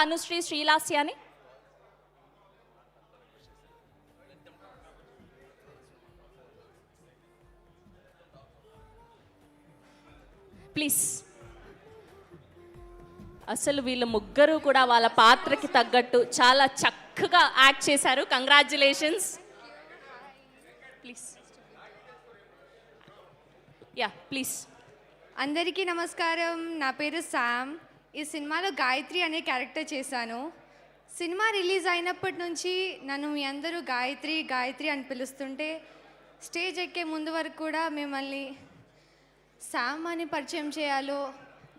Anusri శ్రీలాస్యాని. Please. అసలు వీళ్ళ ముగ్గురు కూడా వాళ్ళ పాత్రకి తగ్గట్టు చాలా చక్కగా యాక్ట్ చేశారు. కంగ్రాచ్యులేషన్స్. ప్లీజ్. Yeah please. అందరికీ నమస్కారం. నా పేరు శామ్. ఈ సినిమాలో గాయత్రి అనే క్యారెక్టర్ చేశాను. సినిమా రిలీజ్ అయినప్పటి నుంచి నన్ను మీ అందరూ గాయత్రి గాయత్రి అని పిలుస్తుంటే స్టేజ్ ఎక్కే ముందు వరకు కూడా మిమ్మల్ని శామ్ అని పరిచయం చేయాలో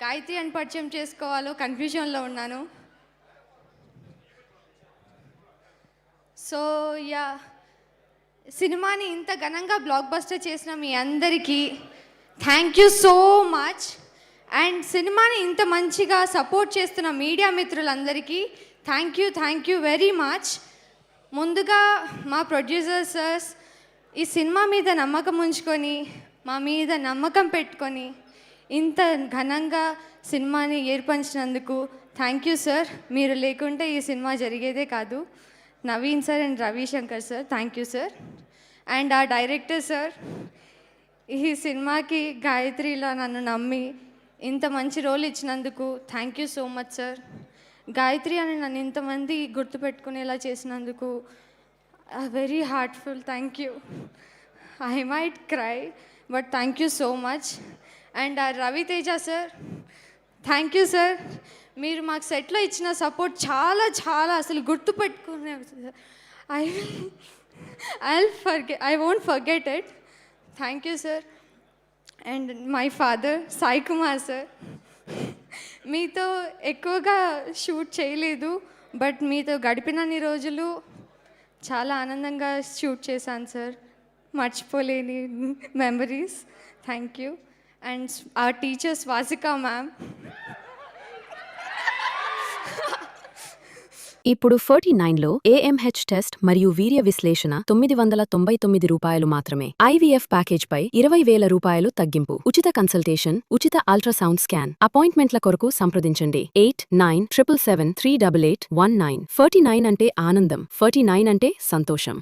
గాయత్రి అని పరిచయం చేసుకోవాలో కన్ఫ్యూజన్లో ఉన్నాను. సో యా, సినిమాని ఇంత ఘనంగా బ్లాక్ బస్టర్ చేసిన మీ అందరికీ thank you so much. And సినిమాని ఇంత మంచిగా సపోర్ట్ చేస్తున్న మీడియా మిత్రులందరికీ థ్యాంక్ యూ వెరీ మచ్. ముందుగా మా ప్రొడ్యూసర్ సర్స్ ఈ సినిమా మీద నమ్మకం ఉంచుకొని మా మీద నమ్మకం పెట్టుకొని ఇంత ఘనంగా సినిమాని ఏర్పరిచినందుకు థ్యాంక్ యూ సార్. మీరు లేకుంటే ఈ సినిమా జరిగేదే కాదు. Naveen sir and Ravishankar sir, thank you sir. And ఆ డైరెక్టర్ సార్, ఈ సినిమాకి గాయత్రిలా నన్ను నమ్మి ఇంత మంచి రోల్ ఇచ్చినందుకు thank you so much sir. Gayatri అని నన్ను ఇంతమంది గుర్తుపెట్టుకునేలా చేసినందుకు very heartful thank you. I might cry but thank you so much. And Ravi Teja sir, thank you sir. మీరు మాకు సెట్లో ఇచ్చిన సపోర్ట్ చాలా చాలా అసలు గుర్తుపెట్టుకునే I won't forget it. Thank you sir. And my father Sai Kumar sir, మీతో ఎక్కువగా షూట్ చేయలేదు బట్ మీతో గడిపినన్ని రోజులు చాలా ఆనందంగా షూట్ చేశాను సార్. మర్చిపోలేని memories. Thank you. And our teacher Swasika ma'am. ఇప్పుడు 49లో AMH టెస్ట్ మరియు వీర్య విశ్లేషణ 999 రూపాయలు మాత్రమే. IVF ప్యాకేజ్ పై 20,000 రూపాయలు తగ్గింపు. ఉచిత కన్సల్టేషన్, ఉచిత అల్ట్రాసౌండ్ స్కాన్. అపాయింట్మెంట్ల కొరకు సంప్రదించండి 8977738819. 49 అంటే ఆనందం, 49 అంటే సంతోషం.